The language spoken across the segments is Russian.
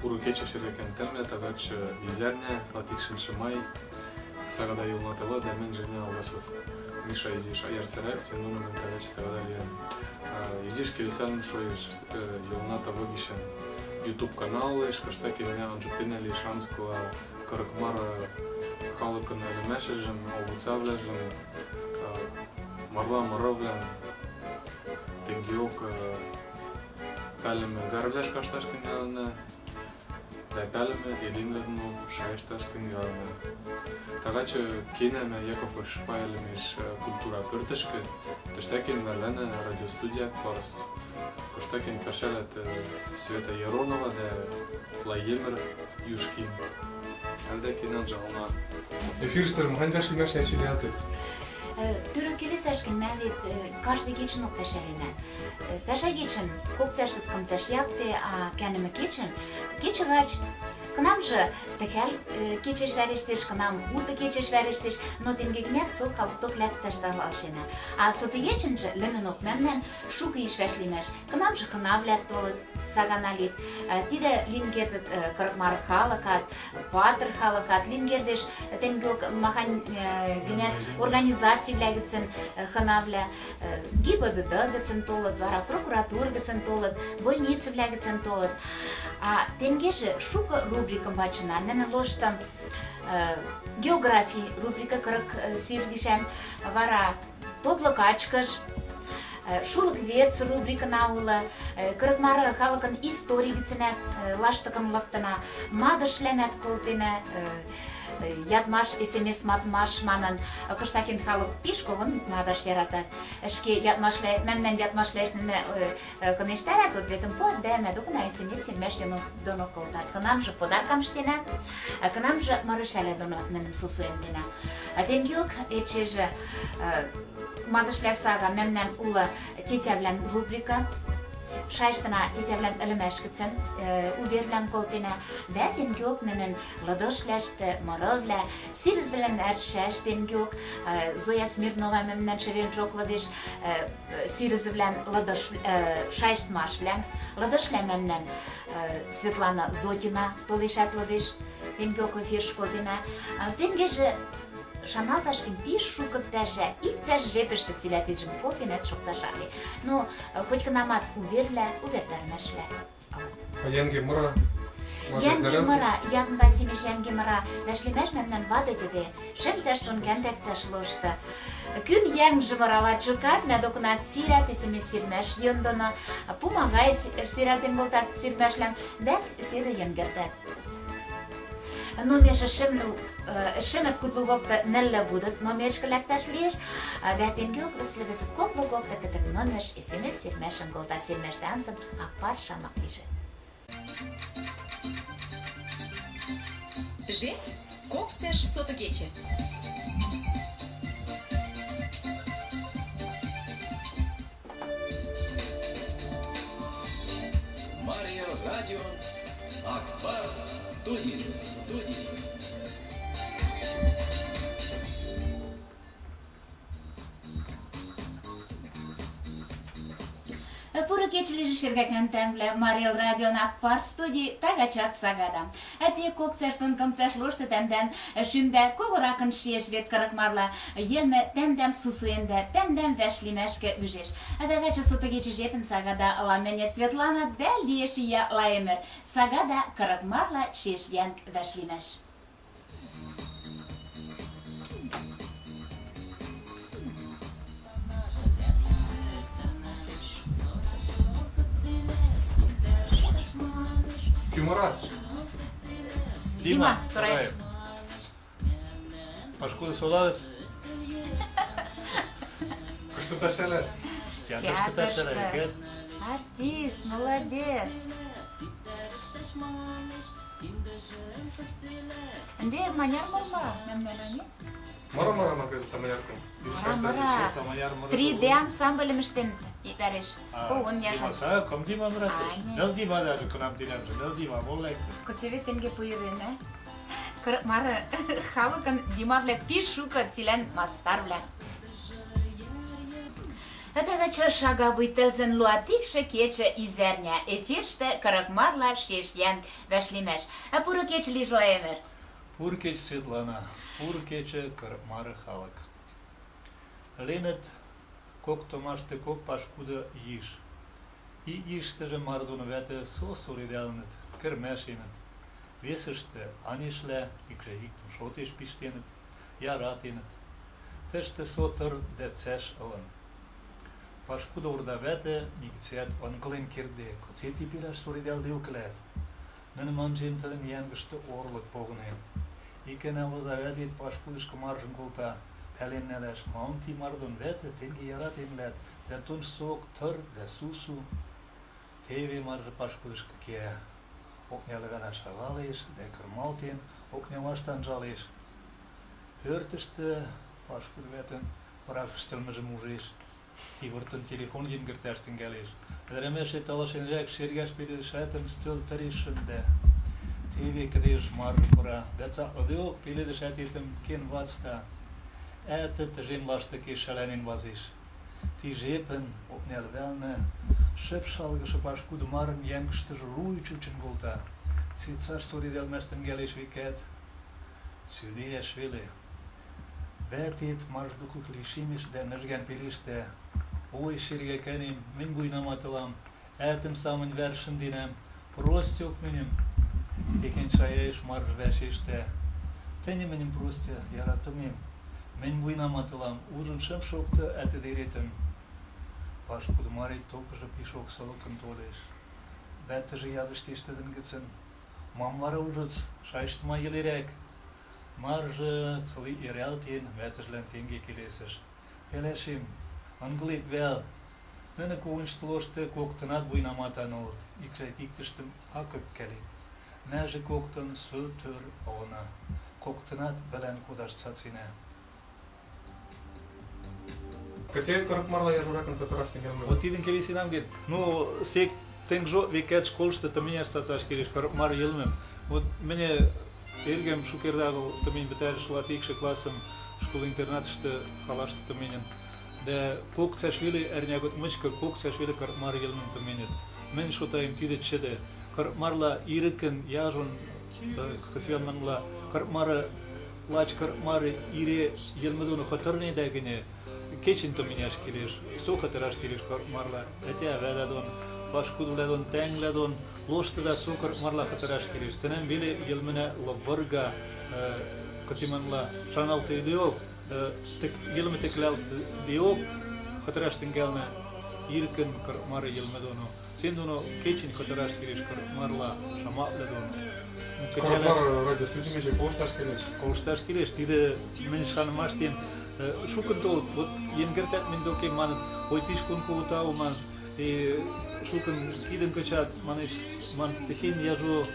puru keçe şirken temne tagaç izerne atikşin şımay sagada yılmatılı demin jene Algasov Миша изиш айарсерекс, но на менталече сега дали изиш келисен шоиш Леоната Вогишен YouTube канал, шкаштеки не анджутинели шанско каракмар халыкын элемешежен, овуцавлежен, марла маровлен, тенгиок пелеме гарвлеш кашташкин ялне, да пелеме единредно шаешташкин ялне. Така че кинеме Яков Шпайлемиш култура пъртъшка, тъщекин Верлена радиостудия Кварс. Коштекин кашелет Света Яронова де Владимир Юшкин. Алдекин анджална. Ефирстер мухандаш имаш нечилиаты. Türkiye'de seçkin mevcut karşı geçin o peşerine. Peşe geçin, kok seçkız kam seç yaptı, kendime geçin vaç. Kanam же tekel geçiş veriştiş, kanam uta geçiş veriştiş, no dingegnet so kalıp lek taştalaşına. A sotu geçince lemenok memnen şuku iş veşlimeş. Kanam же kanavlet dolu саганалит. Тиде лингердет каракмар халакат, патр халакат, лингердеш тенгок махан гнет организации влягецен ханавля, ГИБДД гецен толот, вара прокуратура гецен толот, больницы влягецен толот. А тенгеже шука рубрикам бачына, нена ложта географии рубрика карак сирдишен, вара тотлокачкаш, Шулык вец рубрика наула, кырыкмары халыкын истории гицене лаштыкын лыктына, мадыш лемет колтыне, ядмаш смс матмаш манын, кыштакин халык пиш когын мадыш яратат. Шке ядмашле, мемнен ядмашлешнене кынештарат, ответым под деме, докуна смс меш доно колтат. Кынам же подаркам штене, кынам же марышале доно ненем сусуем дене. Тенгиок эчеже Мадышля сага мемнен ула тетявлен рубрика. Шайштана тетявлен элемешкицен уверлен колтина. Да тенгиок ненен ладошляште моровля, сирзвелен эршеш тенгиок. Зоя Смирнова мемнен черенчок ладиш сирзвелен ладош шайштмашвлен. Ладошля мемнен Светлана Зотина толишат ладиш. Тенгиок эфир школтина. Тенгеже Шаналдаш пиш шука пеше и цяж жепеште цилятижм колтинет шокташали. Но хоть канамат увертармешле. Янге мура. Янге мура, янда симеш янге мура. Вешлимеш мемнен ваде деде. Шем цяштон кендек цяшлошта. Күн янг жмарала чукат, медокна сирят и сими сирмеш йондона. Помагай сиратин болтат сирмешлем, дек сида янгертет. Но меша шемет кутлугокта нелле будут, но мешка лекташ лиш, да тенгиок выслевесет коклугокта катак номеш и семес сирмешен голта сирмеш танцем, акпар шамак лише. Же, кок цеш сотогече. Мария Радио Акбарс студии. Пуры кечили ширгакен тенгле Мария Радио Акбар студии тагачат сагада. Эти кок цештон кам цеш лошты темден шүмде когоракын шиеш вет каракмарла елме темдем сусуенде темдем вешлимешке үжеш. Тагача сотогечи жепин сагада ламене Светлана делиеши я лаемер. Сагада каракмарла шиеш янг вешлимеш. Кюмара. Дима, Тораев. Пашкуда Солавец. Кышты пешеле. Театршты пешеле. Артист, молодец. Нде маняр мормара, мемнен они? Мара магазин тамаярком. Мара. 3D ансамблем иштен ипариш. Он яшан. Димаса, ком Дима брат. Нел Дима да кунам динам, нел Дима молек. Котеве тенге поирене. Мара халыкын Димавле пиш шука цилен мастарвле. Атага шага буйтелзен луатикше кече изерня. Эфирште каракмарла шешьян вешлимеш. А пуру кеч лижлаемер. Пуркеч Светлана, пуркече Кармары халак. Ленет кок томаште кок пашкуда иш. И иштеже мардун вете со солидарнет, кермешинет. Весеште анишле, икже иктум шотиш пиштенет, яратенет. Теште сотер де цеш алан. Пашкуда урда вете, нигцет англин кирде, коцети пилаш солидар деуклет. Мен манжемтен янгышты орлык погнем. Ikene orada vedét paskudisku marjun kulta pelinneles mounti mardon vete tengi yaratinlet de tun sok tör de susu TV marjun paskudisku kie oknele venas havalis de kermaltin okne vastan jalis hörteste paskud veten vraaggestelmeze muzies die wordt een telefoon ingertesten gelis er emes het alles in rek serieus spelen zetem stil terischen de TV kadeš marpura, deca odeo pile de šetitem kin vatsta. Ete težin laštaki šalenin vaziš. Ti žepen opnel velne, šepšalgše paškudu marn jengšter ruičučen gulta. Ci car soridel mesten geliš viket. Sudije švili. Betit maržduku klišimiš de nežgen piliste. Oi širge kenim, min buinamatelam. Etem samen veršendinem, prostjok minim. Тихен чаеш марш вешиште. Тени меним просте яратымым. Мен буйнаматылам. Ужын шем шокты әті деретім. Пашкуды марит токыжы пишок сылыкын толеш. Бәттіжі языштештедін гіцін. Мамлары ужыц шайштыма елерек. Маржы цылы ирел тен бәттіжлен тенге келесіш. Пелешим, англит вел. Мене ковынштылошты коктынат буйнаматан олд. Икшайт иктіштім акып келем. Мәжі коктын сөтір оғына, коктынат білән кудаш цацine. Късе каракмарла я журакан катарашты гелме? Вот иден келеси нам гет. Ну, сек тенгжо векет школшты тыминеш цацаш келеш каракмар елмем. Вот мене эргем шукердагыл тымин бітәріш латикші классым школ-интернатышты халашты тыминен. Де кок цашвили әрнягот мычка кок цашвили каракмар елмем тыминет. Мен шотайым тиде чеде. Кармарла иркен яжун хатвянманла кармара лач кармары ире елмедону хатырны дагыне keçin to miняш келеш со хатыраш келеш кармарла этя ведадон башкудуледон теңледон лоштыда со кармарла хатыраш келеш тенем биле елмене лабырга катиманла шаналты диок тек елме теклал диок хатыраш тенгелме иркен кармары елмедону Сендуно keçin хатыраш келеш кармарла шамапледону Каракмар радио студимеше колшташ келеш. Колшташ келеш тиде мен шанымаш тем шукын тол вот енгертет мен доке ман ой пишкун кутау ман шукын киден качат манеш ман техин яжу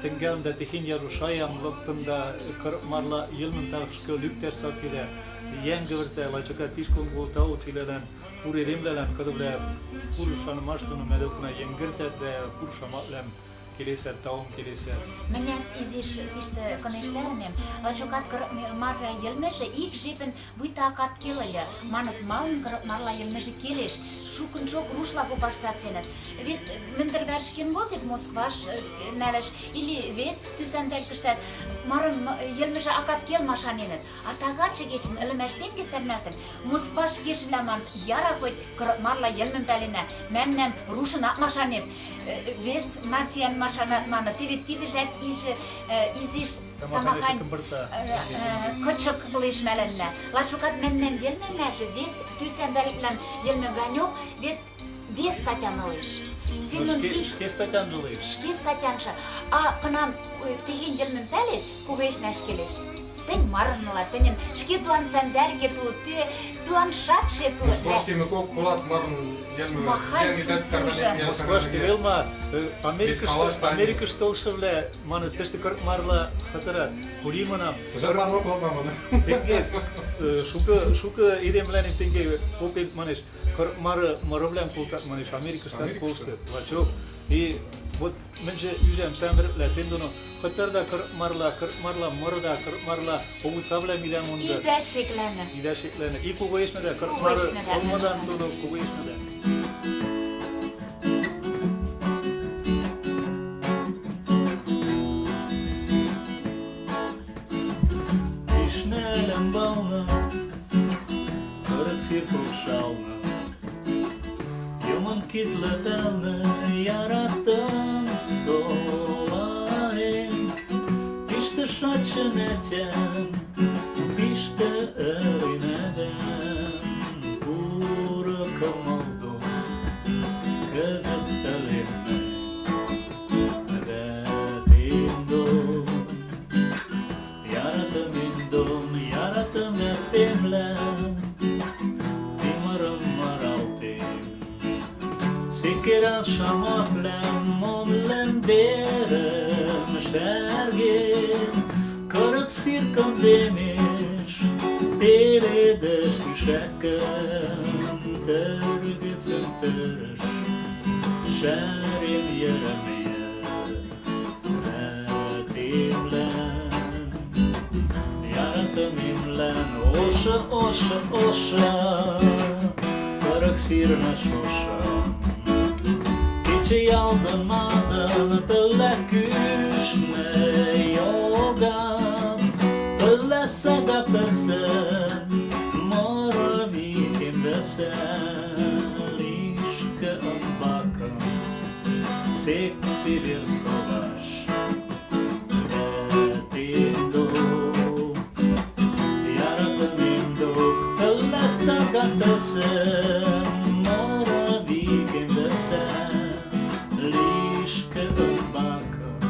тенгелмда техин яжу шаям лыптында кармарла елмен тагышкы люктер сатиле Янгыверте лачака пишкун кутау тилелен Пуредемлелен кадывле пуршанымаш туну медокна енгертет де пуршаматлем келесет таум келесет. Мене изиш тиште конештәрнем, лачукат марра елмеше ик жепен буйтакат келеле. Манып малын марла елмеше келеш. Шукын жок рушла попашсаценет. Вет мендер бершкен болдет Москваш нәлеш или вес түсәндәл кыштат марым елмеше акат кел машаненет. Атагачы geçin өлемәштен кесәрнәтен. Москваш кешеләман яра кой марла елмен пәленә. Мәмнәм рушын акмашанеп. Вес нациен машанат маны тиде жат изиш тамахан кычык булышмәленнә. Лачукат меннән гелмәнәже вес түсәндәл белән елмәгәнёк вет вес статянылыш. Синен Шке статян жылыш. Шке статянша. А кынам теген елмен пәле кугеш нәшкелеш. Тен марынла, тенен шке туан сәндәр кету, туан шат шету. Москвашки ми кок колат марн елме. Москвашки велма Америка штолшевле маны теште кармарла хатара кулимана. Жарбан рокол маманы. Тенге шука идемлен тенге опет манеш кармары маровлем култат манеш Америка штат колшты. Вачок и Вот мы же южем самбер лесендоно, хотарда кырмарла, морда кырмарла, обуцавля мидам онда. İyi de şekleni. İda şeklene. İyi kugoyışna da kırmar Kugoyışna da, olmadan evet. dono kugoyışna da. Vişnelem balna, kırık sirkul şalna. Yaman kitle belne, yarattım solayım. İşte şaçın eten, işte öyle ben uğrakam oldum kızıp telime Redimdum Yaratım ettimle Dimarım maraltim Sikir şamaplem Momlem derim şergin Kırık sirkam demiş Delidir düşekken Tergitsin terış Şerim yeremeye Netimlen Yaratımimlen Oşa Kırık sirne şoşa Gece yaldırmadan Böyle küşme yogan Böyle saga pesen Moravi kimdesen Lişke ambakan Seksi bir savaş Detimdo Yaratımimdo Böyle saga pesen Moravi kimdesen Lişke ambakan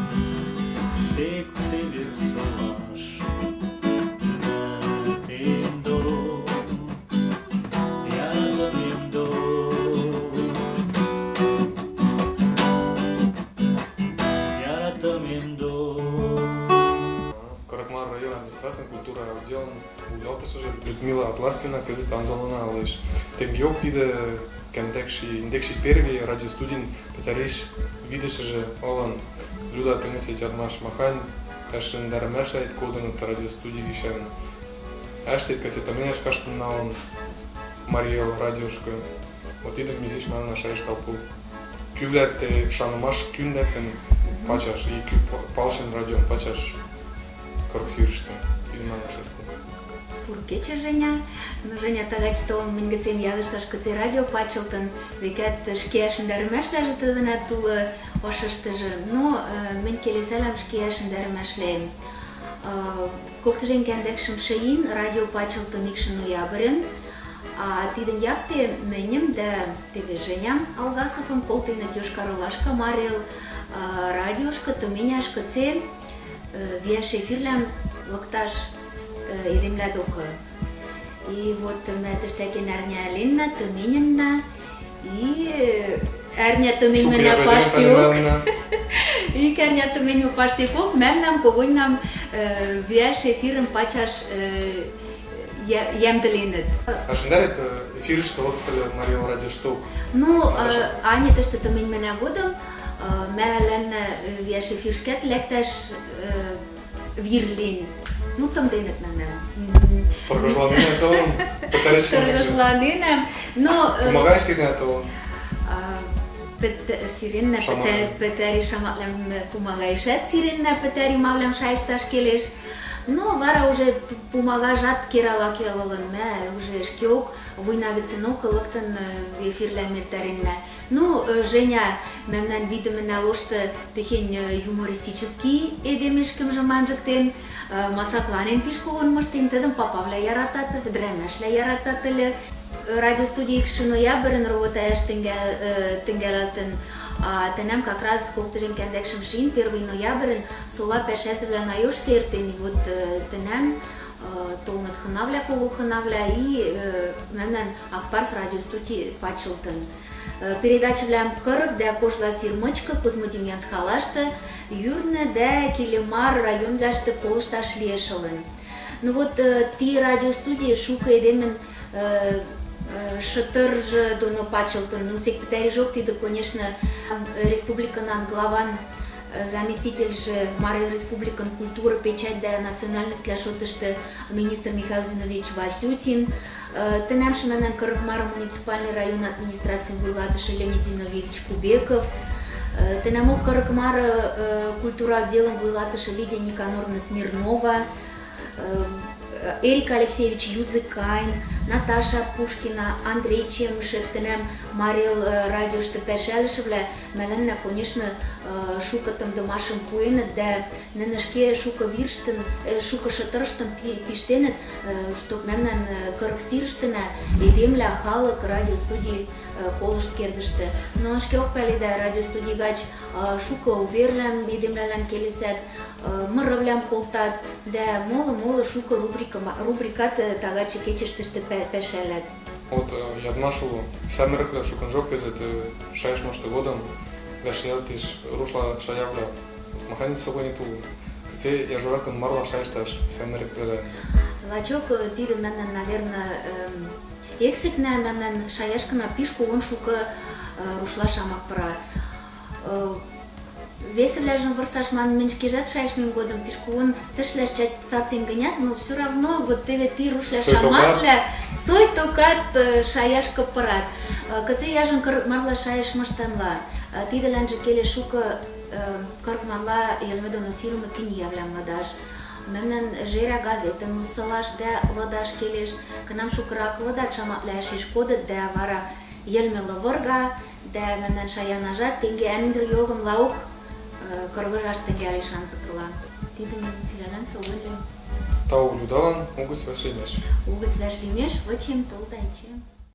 Seksi bir savaş Detimdo Yaratımimdo Yaratımimdo Каракмар район администрация культура отделом Улялтаса же Людмила Атласкина, кызыт Анзалана алыш. Темгиок тиде индекши первый радиостудин петариш видеше же алан Люда тенесе тядмаш махан эшен дәрмәшайт кодын радиостудии гишен. Эштейт кассетаменеш каштын наон Мария радиошка. Вот идем мизиш мана шайш толпу. Күвләтте шанымаш күндәтен пачаш и палшин радио пачаш. Корксирышты. Идем мана шайш. Пуркече Женя, но Женя тагач то мингецем ядышташ кыце радио пачылтын, векат шкеяшын дәрмәшләже тыдына тулы ошыштыжы. Но мен келеселем шкеяшын дәрмәшләем. Коктыжен кәндәкшым шейин радио пачылтын икшын ноябрен, а тиден якте менем да тебе Женям Алгасовым полтинет Йошкар-Олашка Марел радиошка тыменяш кыце веш эфирлям лыкташ едемля дока. И вот мы тыштакен әрня ленна, тыменемна, и әрня тыменемна паштиок. И кәрня тыменемна паштиок, мәмнам когойнам веш эфирым пачаш ямдыленет. А шындарет эфирышка локтылы Мария радиошток. Ну, Аня тышты тыменемна годым, мәлән веш эфиршкет лекташ вирлин. Ну, там денет мене. Торгожланина то он, петаришка не Торгожланина, но... Помагаешь сирена то он? Сирена петери шаматлем помагаешет, сирена петери мавлем шайшташ келеш. Но вара уже помагажат керала келалын ме, уже шкиок войнагыценок лыктын в эфирлем мертеринне. Ну, Женя мемнен видимена лошты техень юмористический эдемешкем жаманжыктен, масакланен пишковын мыштен, тыдым папавля яратат, дремешля яратат ыле. Радиостудия икши ноябрен работаеш тенгелатын. Тенем как раз коктырем кендекшим шин 1 ноябрен сола пешесвля на ёштертен, и вот тенем толнат хынавля, кого хынавля, и мемнен Акпарс радиостудия пачылтын. Передача влям кырык, да кожла сирмычка, Кузмодемьянск халашты, юрны, да Килимар районляшты полшташ лешылын. Ну вот ти радиостудия шука едемен Шатыржы доно пачылтын. Ну, секретарь жок тиде, конечно, республиканан главан заместитель же Мария Республикан культура, печать да национальность для шотышты министр Михаил Зинович Васютин. Тенемши менен Кырыкмара муниципальный район администрации вуйлатышы Леонид Зинович Кубеков. Тенемо Кырыкмара культура отделом вуйлатышы Лидия Никаноровна Смирнова. Эрик Алексеевич Юзыкайн, Наташа Пушкина, Андрей Чемышев, тенем Марил радиошты пешелышевле, менен, конечно, шука там домашен пуенет, да ненешке шука вирштен, шука шатырштен пиштенет, что менен кырксирштена, едемля халык радиостудии колышт кердышты. Но шкеок пели да радиостудии гач шука уверлям, едемлялан келесет, мырывлям колтат, да мола шука рубрикат тагачы кечештышты пешелет. Вот ядмашу самирыкля шуканжок кезет шаяш мошты годом гашиялтиш рушла шаявля маханит собониту кце я журакан марла шаяшташ самирыкля. Лачок тиде менен, наверное, ексикне менен шаяшкана пишку он шука рушла шамак пара. Веселяжен варсаш ман меньшкижат шаяшмим годом пишку он тышляш чать сацин гонят, но все равно вот ты рушля шамакля сой токат шаяшка парат. Кце яжен марла шаяш маштанла. Тиде ленже келе шука марла елмеда носируме кини являм ладаш. Мемнен жера газета мусалаш да ладаш келеш, канам шукрак ладат шамакляш ишкодет да вара елме лавырга, да мемнен шаянажат тенге энгр йогым лаук кыргыжаш тенге алишан сыкыла. Тиде мен тилелен соғылым. Тау людалан угыс вашлимеш. Угыс вашлимеш, вачем толдайчем.